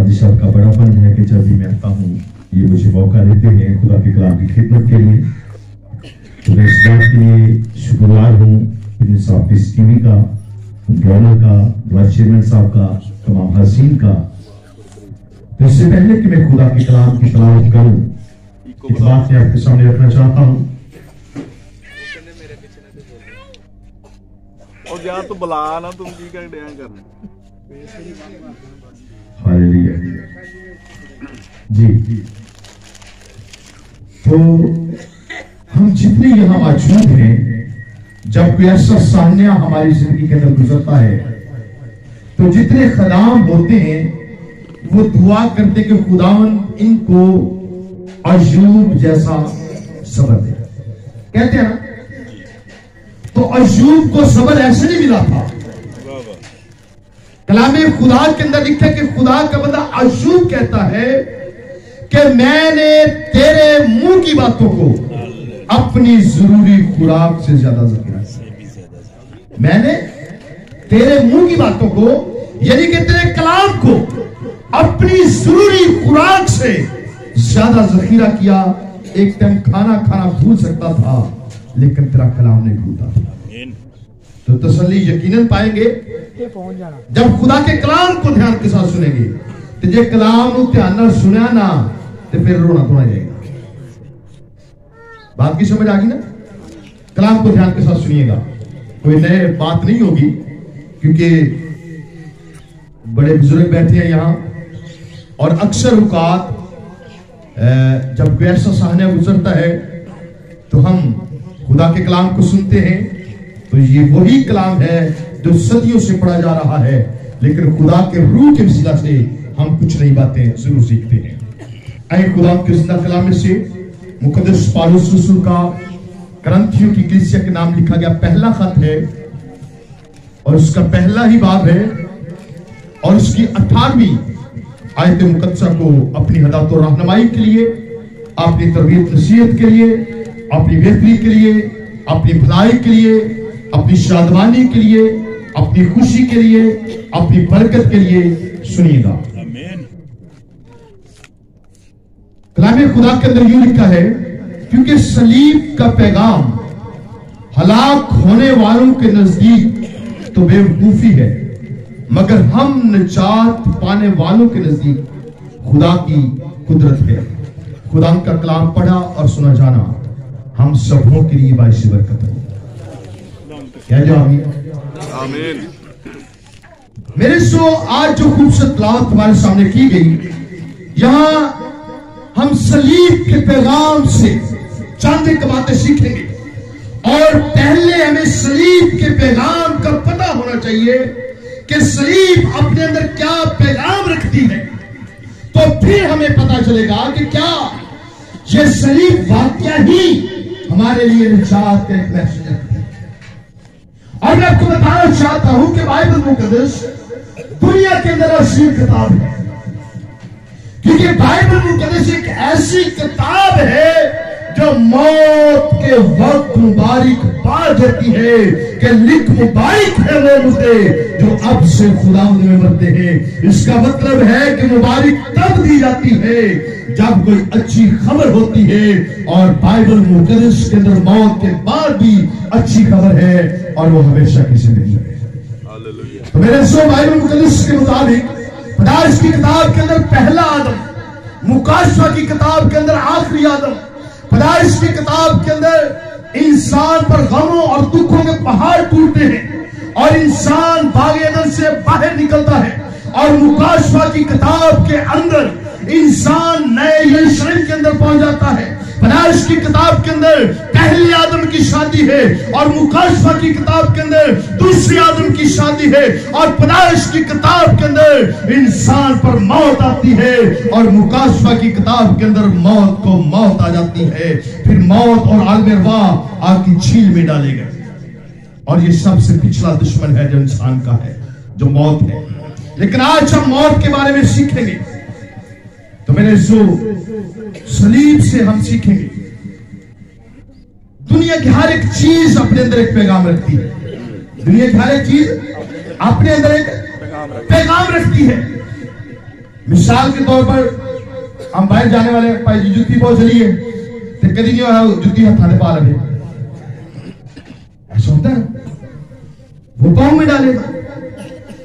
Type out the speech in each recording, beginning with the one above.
काजी साहब का बड़ापन है कि जब भी मैं आता हूँ ये मुझे मौका देते हैं खुदा के कलाम की खिदमत के लिए। तो मैं इस बात के लिए शुक्रगुजार हूँ प्रिंस ऑफ पीस टीवी का, ड्रामा का, वाइस चेयरमैन साहब का, तमाम हसीन का। तो इससे पहले कि मैं खुदा के कलाम की तलावत करूँ, एक बात मैं आपके सामने रखना चाहता हूँ। और यार तो बुला ना, तुम की कर दिया करने। हालेलुया जी। तो हम जितने यहाँ मौजूद हैं, जब कोई ऐसा सान्या हमारी जिंदगी के अंदर गुजरता है तो जितने खदाम होते हैं वो दुआ करते कि खुदावंद इनको अय्यूब जैसा सबर दे। कहते हैं ना, तो अय्यूब को सबर ऐसे नहीं मिला था। कलामे खुदा के अंदर लिखा है कि खुदा का बंदा अय्यूब कहता है कि मैंने तेरे मुंह की बातों को अपनी जरूरी खुराक से ज्यादा ज़कीरा किया। मैंने तेरे मुंह की बातों को, यानी कि तेरे कलाम को अपनी जरूरी खुराक से ज्यादा ज़कीरा किया। एक टाइम खाना खाना भूल सकता था लेकिन तेरा कलाम नहीं भूलता था। तो तसल्ली यकीनन पाएंगे जब खुदा के कलाम को ध्यान के साथ सुनेंगे। तो जे कलाम को ध्यान ना सुना ना तो फिर रोना धोना जाएगा। बात की समझ आ गई ना? कलाम को ध्यान के साथ सुनिएगा, कोई नए बात नहीं होगी, क्योंकि बड़े बुजुर्ग बैठे हैं यहाँ। और अक्सर औकात जब कोई ऐसा साहना गुजरता है तो हम खुदा के कलाम को सुनते हैं, तो ये वही कलाम है जो सदियों से पढ़ा जा रहा है, लेकिन खुदा के रूह के वसीला से हम कुछ नई बातें जरूर सीखते हैं। आए खुदा के जिंदा कलाम में से मुकद्दस पौलुस रसूल का करंथियों की कलीसिया के नाम लिखा गया पहला खत है और उसका पहला ही बाब है और उसकी 18वीं आयत मुकद्दसा को अपनी हदायत और रहनुमाई के लिए, अपनी तरबियत नसीहत के लिए, अपनी बेहतरी के लिए, अपनी भलाई के लिए, अपनी शादमानी के लिए, अपनी खुशी के लिए, अपनी बरकत के लिए सुनिएगा। कलामे खुदा के अंदर यूं लिखा है, क्योंकि सलीब का पैगाम हलाक होने वालों के नजदीक तो बेवकूफी है, मगर हम निजात पाने वालों के नजदीक खुदा की कुदरत है। खुदा का कलाम पढ़ा और सुना जाना हम सबों के लिए बाइश बरकत है। क्या जो आमीन। मेरे सो आज जो खूबसूरत तलावत तुम्हारे सामने की गई, यहां हम सलीब के पैगाम से चंद एक बातें सीखेंगे। और पहले हमें सलीब के पैगाम का पता होना चाहिए कि सलीब अपने अंदर क्या पैगाम रखती है, तो फिर हमें पता चलेगा कि क्या ये सलीब वाकई ही हमारे लिए निजात का एक मैसेज है। और मैं आपको बताना चाहता हूं कि बाइबल मुकद्दस दुनिया के अंदर असली किताब है, क्योंकि बाइबल मुकद्दस एक ऐसी किताब है जो मौत के वक्त मुबारक पा देती है कि लिख मुबारक है वो मुझे जो अब से खुदावंद में मरते हैं। इसका मतलब है कि मुबारक तब दी जाती है जब कोई अच्छी खबर होती है, और बाइबल मुकद्दस के अंदर मौत के बाद भी अच्छी खबर है और वो हमेशा की जिंदगी है। तो मेरे सो बाइबल मुकद्दस के मुताबिक पैदाइश की किताब के अंदर पहला आदम, मुकाशवा की किताब के अंदर आखिरी आदम, पैदाइश की किताब के अंदर इंसान पर गमों और दुखों के पहाड़ टूटते हैं और इंसान बाग़ अदन से बाहर निकलता है, और मुकाशवा की किताब के अंदर इंसान नए यरूशलेम के अंदर पहुंच जाता है। पैदाइश की किताब के अंदर पहले आदम की शादी है और मुकाशवा की किताब के अंदर दूसरी आदम की शादी है, और पैदाइश की किताब के अंदर इंसान पर मौत आती है और मुकाशवा की किताब के अंदर मौत को मौत आ जाती है। फिर मौत और आलम अरवाह आग की झील में डाले गए, और ये सबसे पिछला दुश्मन है जो इंसान का है, जो मौत है। लेकिन आज हम मौत के बारे में सीखेंगे, तो मेरे जो सलीब से हम सीखेंगे दुनिया की हर एक चीज अपने अंदर एक पैगाम रखती है। दुनिया की हर एक चीज अपने अंदर एक पैगाम रखती है। مثال کے طور پر ہم باہر جانے والے پائی جی جتی پہنچ چلیے تو کدی نہیں ہوا جتی ہاتھ پا لے ایسا ہوتا ہے وہ پاؤں میں ڈالے گا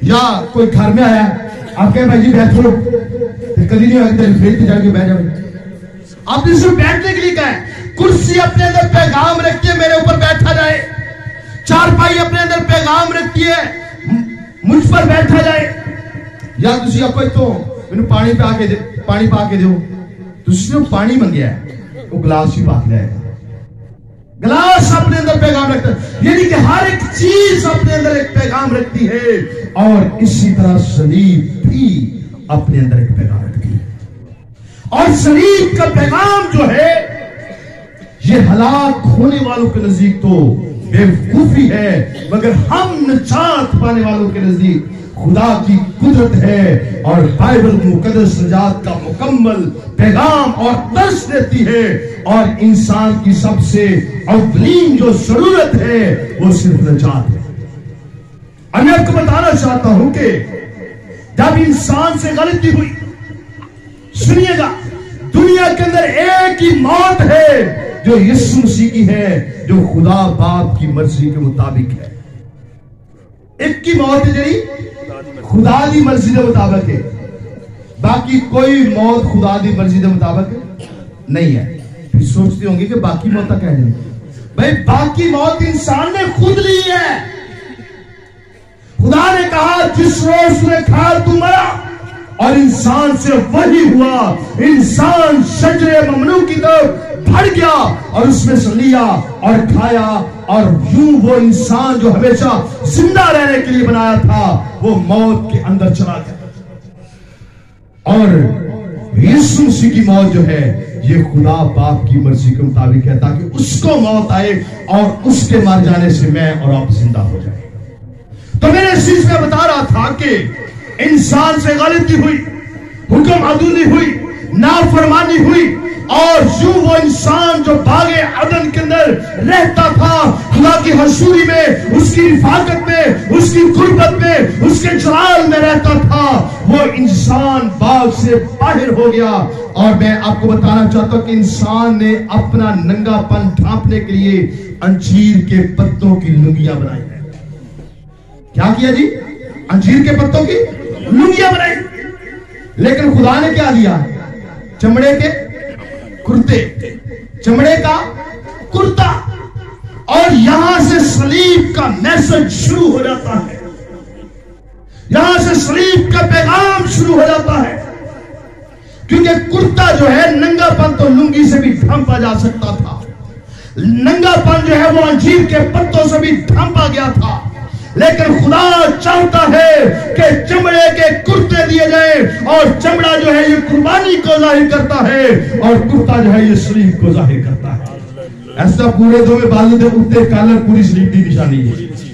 یا کوئی گھر میں آیا آپ کہیں بھائی جی بیٹھو تو کدی نہیں ہوا کہ فریج پہ جا کے بیٹھ جائے آپ نے صرف بیٹھنے کے لیے کہا ہے کرسی اپنے اندر پیغام رکھتی ہے میرے اوپر بیٹھا جائے چارپائی اپنے اندر پیغام رکھتی ہے مجھ پر بیٹھا جائے یا تسی کوئی تو میں پانی پا کے دیو تسی نے پانی منگیا ہے وہ گلاس ہی پا کے جائے گلاس اپنے اندر پیغام رکھتا ہے یعنی کہ ہر ایک چیز اپنے اندر ایک پیغام رکھتی ہے اور اسی طرح صلیب بھی اپنے اندر ایک پیغام رکھتی ہے اور صلیب کا پیغام جو ہے یہ ہلاک ہونے والوں کے نزدیک تو بے وقوفی ہے مگر ہم نجات پانے والوں کے نزدیک خدا کی قدرت ہے اور بائبل مقدس نجات کا مکمل پیغام اور درس دیتی ہے اور انسان کی سب سے اولین جو ضرورت ہے وہ صرف نجات ہے اور میں آپ کو بتانا چاہتا ہوں کہ جب انسان سے غلطی ہوئی سنیے گا دنیا کے اندر ایک ہی موت ہے جو یسوع مسیح کی ہے جو خدا باپ کی مرضی کے مطابق ہے ایک کی موت ہے جی خدا دی مرضی کے مطابق ہے باقی کوئی موت خدا دی مرضی کے مطابق نہیں ہے پھر سوچتے ہوں گے کہ باقی موت کیا ہے بھائی باقی موت انسان نے خود لی ہے خدا نے کہا جس روز نے کھایا تو مرا اور انسان سے وہی ہوا انسان شجر ممنوع کی طرف بڑھ گیا اور اس میں سے لیا اور کھایا اور یوں وہ انسان جو ہمیشہ زندہ رہنے کے لیے بنایا تھا وہ موت کے اندر چلا گیا اور یسوع مسیح کی موت جو ہے یہ خدا باپ کی مرضی کے مطابق ہے تاکہ اس کو موت آئے اور اس کے مر جانے سے میں اور آپ زندہ ہو جائیں تو میں نے اس چیز میں بتا رہا تھا کہ انسان سے غلطی ہوئی حکم عدولی ہوئی نافرمانی ہوئی اور یوں وہ انسان جو باغ عدن کے اندر رہتا تھا خدا کی حضوری میں اس کی رفاقت میں اس کی قربت میں اس کے جلال میں رہتا تھا وہ انسان باغ سے باہر ہو گیا اور میں آپ کو بتانا چاہتا ہوں کہ انسان نے اپنا ننگا پن ڈھانپنے کے لیے انجیر کے پتوں کی لنگیاں بنائی ہیں کیا کیا جی انجیر کے پتوں کی لنگیاں بنائی لیکن خدا نے کیا دیا چمڑے کے کرتے چمڑے کا کرتا اور یہاں سے صلیب کا میسج شروع ہو جاتا ہے یہاں سے صلیب کا پیغام شروع ہو جاتا ہے کیونکہ کرتا جو ہے ننگا پن تو لنگی سے بھی ڈھانپا جا سکتا تھا ننگا پن جو ہے وہ انجیر کے پتوں سے بھی ڈھانپا گیا تھا لیکن خدا چاہتا ہے کہ چمڑے کے کرتے دیے جائیں اور چمڑا جو ہے یہ قربانی کو ظاہر کرتا ہے اور کرتا جو ہے یہ صلیب کو ظاہر کرتا ہے ایسا پورے دو میں بازو دے اٹھتے کالر پوری صلیب کی نشانی ہے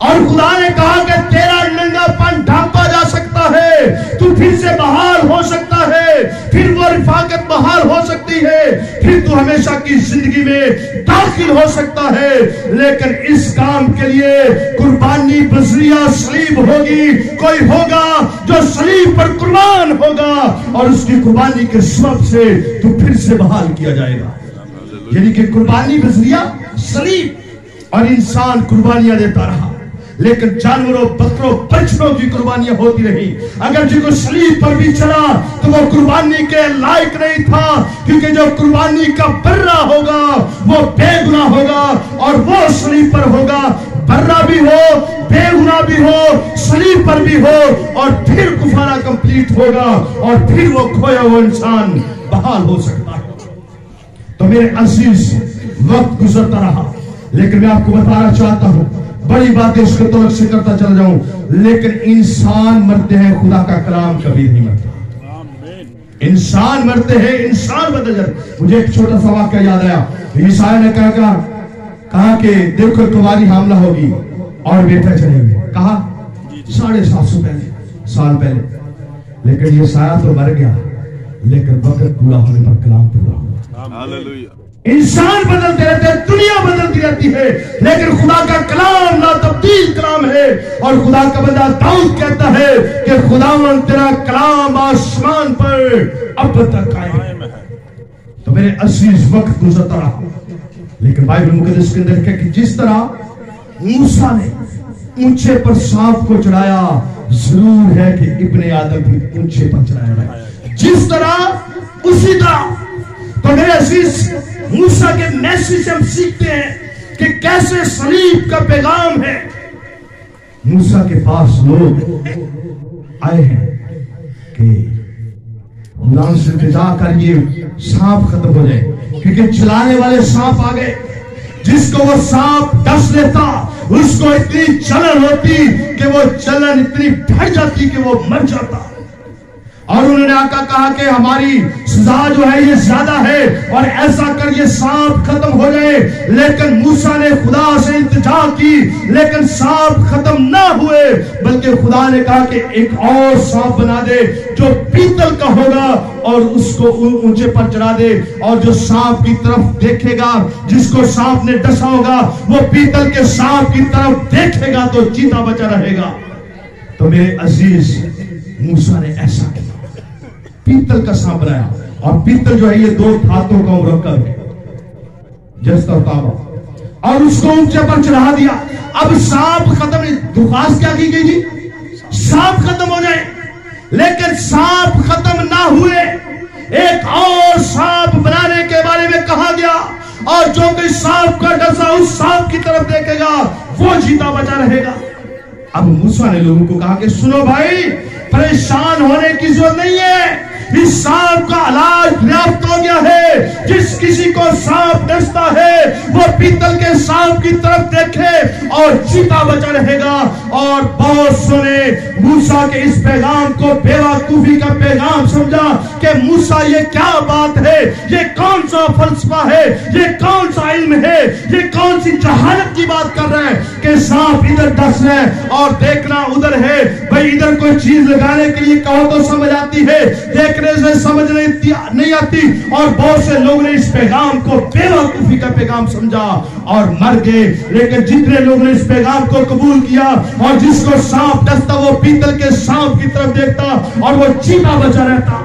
اور خدا نے کہا کہ تیرا ننگا پن ڈھانپا جا سکتا ہے تو پھر سے بحال ہو سکتا ہے پھر وہ رفاقت بحال ہو سکتی ہے پھر تو ہمیشہ کی زندگی میں داخل ہو سکتا ہے لیکن اس کام کے لیے قربانی بذریعہ صلیب ہوگی کوئی ہوگا جو صلیب پر قربان ہوگا اور اس کی قربانی کے سبب سے تو پھر سے بحال کیا جائے گا یعنی کہ قربانی بذریعہ صلیب اور انسان قربانیاں دیتا رہا لیکن جانوروں بکروں بچڑوں کی قربانیاں ہوتی رہی اگر جو صلیب پر بھی چلا تو وہ قربانی کے لائق نہیں تھا کیونکہ جو قربانی کا برہ ہوگا وہ بے گناہ ہوگا اور وہ صلیب پر ہوگا برہ بھی ہو بے گناہ بھی ہو صلیب پر بھی ہو اور پھر کفارہ کمپلیٹ ہوگا اور پھر وہ کھویا ہوا انسان بحال ہو سکتا ہے تو میرے عزیز وقت گزرتا رہا لیکن میں آپ کو بتانا چاہتا ہوں بڑی باتیں اس کے طور سے کرتا چل جاؤں لیکن انسان مرتے ہیں خدا کا کلام کبھی نہیں مرتا انسان مرتے ہیں انسان بدل جاتے مجھے ایک چھوٹا سا واقعہ یاد آیا عیسائی نے کہا کہ دیکھو تمہاری حاملہ ہوگی اور بیٹا چلے گئے کہا 750 سال پہلے لیکن یہ سایہ تو مر گیا لیکن وقت پورا ہونے پر کلام پورا ہوا इंसान बदलते रहते हैं, दुनिया बदलती रहती है, लेकिन खुदा का कलाम ला तब्दील कलाम है। और खुदा का बंदा दाऊद कहता है कि खुदावंद तेरा कलाम आसमान पर अब तक कायम है। तो मेरे अजीज वक्त गुजरता रहा, लेकिन बाइबल मुकद्दस के अंदर है कि जिस तरह मूसा ने ऊंचे पर सांप को चढ़ाया, जरूर है कि इब्ने आदम भी ऊंचे पर चढ़ाया गया जिस तरह, उसी तरह। तो मेरे अजीज, मूसा के मैसेज से हम सीखते हैं कि कैसे सलीब का पैगाम है। मूसा के पास लोग आए हैं कि खुदा से इंतजा कर ये सांप खत्म हो जाए, क्योंकि चलाने वाले सांप आ गए। जिसको वो सांप डस लेता, उसको इतनी जलन होती कि वो जलन इतनी बढ़ जाती कि वो मर जाता। और उन्होंने आका कहा कि हमारी सजा जो है ये ज्यादा है, और ऐसा कर ये सांप खत्म हो जाए। लेकिन मूसा ने खुदा से इंतजा की, लेकिन सांप खत्म ना हुए, बल्कि खुदा ने कहा कि एक और सांप बना दे जो पीतल का होगा, और उसको ऊंचे पर चढ़ा दे। और जो सांप की तरफ देखेगा, जिसको सांप ने डसा होगा, वो पीतल के सांप की तरफ देखेगा तो जीता बचा रहेगा। तो मेरे अजीज, मूसा ने ऐसा किया, पीतल का सांप बनाया। और पीतल जो है ये 2 धातुओं का मुरक्कब है, जस्ता और तांबा, और उसको ऊंचे पर चढ़ा दिया। अब सांप खत्म नहीं, दुखास क्या की गई जी? सांप खत्म हो जाए, लेकिन सांप खत्म ना हुए, एक और सांप बनाने के बारे में कहा गया। और जो कोई सांप का डसा उस सांप की तरफ देखेगा, वो जीता बचा रहेगा। अब मूसा ने लोगों को कहा कि सुनो भाई, परेशान होने की जरूरत नहीं है, इस सांप का इलाज पर्याप्त हो गया है। जिस किसी को सांप डसता है, वो पीतल के सांप की तरफ देखे और जीता बचा रहेगा। और बहुत सुने मूसा के इस पैगाम को बेवकूफी का पैगाम समझा कि मूसा ये क्या बात है, ये कौन सा फलसफा है, ये कौन सा इल्म है, ये कौन सी जहालत की बात कर रहे हैं कि सांप इधर डस रहे हैं और देखना उधर है। भाई इधर कोई चीज लगाने के लिए कहो तो समझ आती है, देखने से समझ नहीं आती। और बहुत से लोग ने इस पैगाम को बेवकूफी का पैगाम समझा और मर गए। लेकिन जितने लोग ने इस पैगाम को कबूल किया, और जिसको सांप डसता वो पीतल के सांप की तरफ देखता और वो जीता बचा रहता।